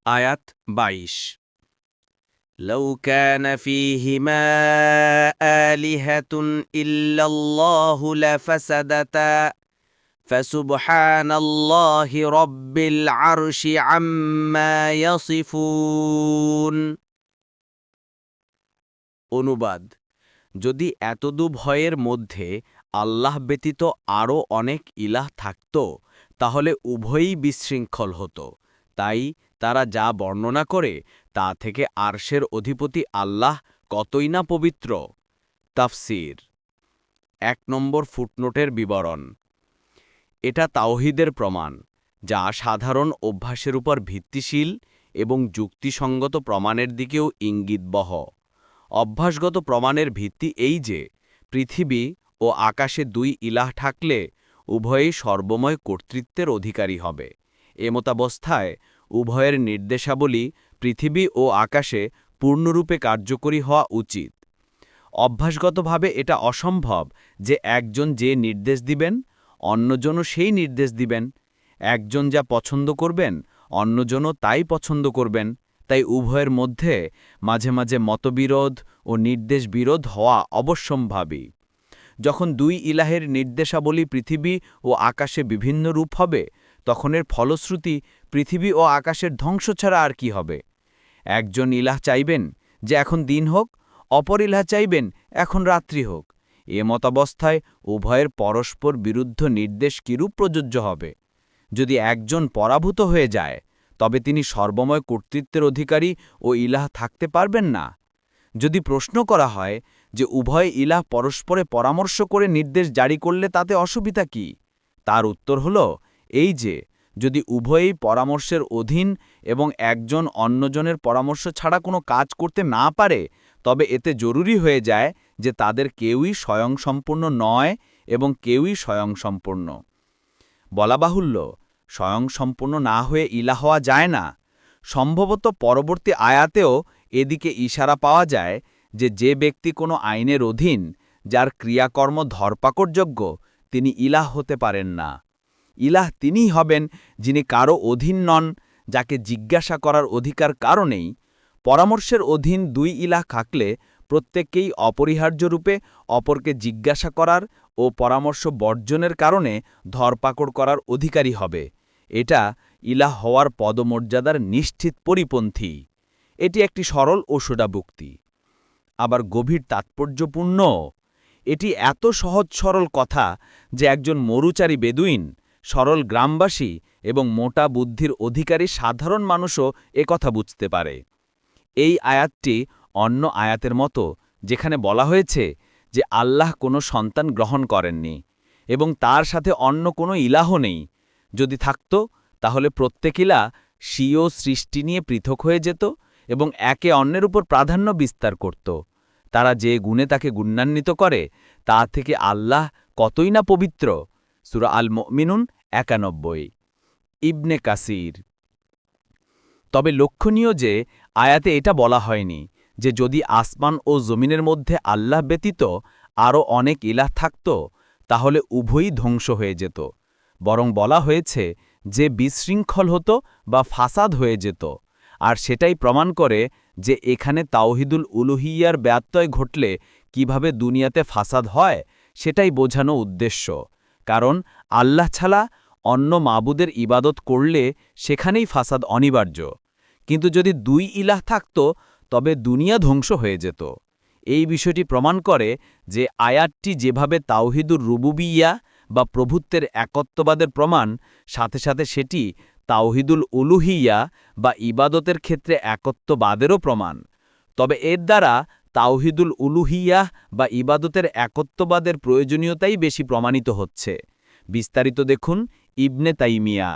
আয়াত ২২। لو كان فيهما آلهة إلا الله لفسدتا فسبحان الله رب العرش عما يصفون। অনুবাদ: যদি এতদু ভয়ের মধ্যে আল্লাহ ব্যতীত আরও অনেক ইলাহ থাকত, তাহলে উভয়ই বিশৃঙ্খল হতো। তাই তারা যা বর্ণনা করে তা থেকে আরশের অধিপতি আল্লাহ কতই না পবিত্র। তাফসীর ১ নম্বর ফুটনোটের বিবরণ। এটা তাওহীদের প্রমাণ, যা সাধারণ অভ্যাসের উপর ভিত্তিশীল এবং যুক্তিসঙ্গত প্রমাণের দিকেও ইঙ্গিতবহ। অভ্যাসগত প্রমাণের ভিত্তি এই যে, পৃথিবী ও আকাশে দুই ইলাহ থাকলে উভয়েই সর্বময় কর্তৃত্বের অধিকারী হবে। এমতাবস্থায় উভয়ের নির্দেশাবলী পৃথিবী ও আকাশে পূর্ণরূপে কার্যকরী হওয়া উচিত। অভ্যাসগতভাবে এটা অসম্ভব যে একজন যে নির্দেশ দিবেন অন্যজনও সেই নির্দেশ দিবেন, একজন যা পছন্দ করবেন অন্যজনও তাই পছন্দ করবেন। তাই উভয়ের মধ্যে মাঝে মাঝে মতবিরোধ ও নির্দেশ বিরোধ হওয়া অবশ্যম্ভাবী। যখন দুই ইলাহের নির্দেশাবলী পৃথিবী ও আকাশে বিভিন্ন রূপ হবে, তখন এর ফলশ্রুতি পৃথিবী ও আকাশের ধ্বংস ছাড়া আর কি হবে। একজন ইলাহ চাইবেন যে এখন দিন হোক, অপর ইলাহ চাইবেন এখন রাত্রি হোক। এ মতাবস্থায় উভয়ের পরস্পর বিরুদ্ধ নির্দেশ কিরূপ প্রযোজ্য হবে? যদি একজন পরাভূত হয়ে যায়, তবে তিনি সর্বময় কর্তৃত্বের অধিকারী ও ইলাহ থাকতে পারবেন না। যদি প্রশ্ন করা হয় যে উভয় ইলাহ পরস্পরে পরামর্শ করে নির্দেশ জারি করলে তাতে অসুবিধা কি, তার উত্তর হল এই যে, যদি উভয়েই পরামর্শের অধীন এবং একজন অন্যজনের পরামর্শ ছাড়া কোনো কাজ করতে না পারে, তবে এতে জরুরি হয়ে যায় যে তাদের কেউই স্বয়ংসম্পূর্ণ নয় এবং কেউই স্বয়ংসম্পূর্ণ। বলা বাহুল্য, স্বয়ংসম্পূর্ণ না হয়ে ইলাহ হওয়া যায় না। সম্ভবত পরবর্তী আয়াতেও এদিকে ইশারা পাওয়া যায় যে যে ব্যক্তি কোনো আইনের অধীন, যার ক্রিয়াকর্ম ধরপাকড়যোগ্য, তিনি ইলাহ হতে পারেন না। ইলাহ তিনিই হবেন যিনি কারও অধীন নন, যাকে জিজ্ঞাসা করার অধিকার কারও নেই। পরামর্শের অধীন দুই ইলাহ থাকলে প্রত্যেককেই অপরিহার্যরূপে অপরকে জিজ্ঞাসা করার ও পরামর্শ বর্জনের কারণে ধরপাকড় করার অধিকারী হবে। এটা ইলাহ হওয়ার পদমর্যাদার নিশ্চিত পরিপন্থী। এটি একটি সরল ও সোজাবুক্তি, আবার গভীর তাৎপর্যপূর্ণ। এটি এত সহজ সরল কথা যে একজন মরুচারী বেদুইন, সরল গ্রামবাসী এবং মোটা বুদ্ধির অধিকারী সাধারণ মানুষও একথা বুঝতে পারে। এই আয়াতটি অন্য আয়াতের মতো, যেখানে বলা হয়েছে যে আল্লাহ কোনো সন্তান গ্রহণ করেননি এবং তার সাথে অন্য কোনো ইলাহ নেই। যদি থাকত, তাহলে প্রত্যেক ইলাহ স্বীয় সৃষ্টি নিয়ে পৃথক হয়ে যেত এবং একে অন্যের উপর প্রাধান্য বিস্তার করত। তারা যে গুণে তাকে গুণান্বিত করে তা থেকে আল্লাহ কতই না পবিত্র। সূরা আল মুমিনুন ৯১। ইবনে কাসির। তবে লক্ষণীয় যে আয়াতে এটা বলা হয়নি যে যদি আসমান ও জমিনের মধ্যে আল্লাহ ব্যতীত আরও অনেক ইলাহ থাকত, তাহলে উভয়ই ধ্বংস হয়ে যেত। বরং বলা হয়েছে যে বিশৃঙ্খল হতো বা ফাসাদ হয়ে যেত। আর সেটাই প্রমাণ করে যে এখানে তাওহিদুল উলুহিয়ার ব্যত্যয় ঘটলে কিভাবে দুনিয়াতে ফাসাদ হয় সেটাই বোঝানো উদ্দেশ্য। কারণ আল্লাহ ছাড়া অন্য মাবুদের ইবাদত করলে সেখানেই ফাসাদ অনিবার্য। কিন্তু যদি দুই ইলাহ থাকত, তবে দুনিয়া ধ্বংস হয়ে যেত। এই বিষয়টি প্রমাণ করে যে আয়াতটি যেভাবে তাওহিদুর রুবুবিয়্যা বা প্রভুত্বের একত্ববাদের প্রমাণ, সাথে সাথে সেটি তাওহিদুল উলুহিয়্যা বা ইবাদতের ক্ষেত্রে একত্ববাদেরও প্রমাণ। তবে এর দ্বারা তাওহিদুল উলুহিয়্যা বা ইবাদতের একত্ববাদের প্রয়োজনীয়তাই বেশি প্রমাণিত হচ্ছে। বিস্তারিত দেখুন ইবনে তাইমিয়া।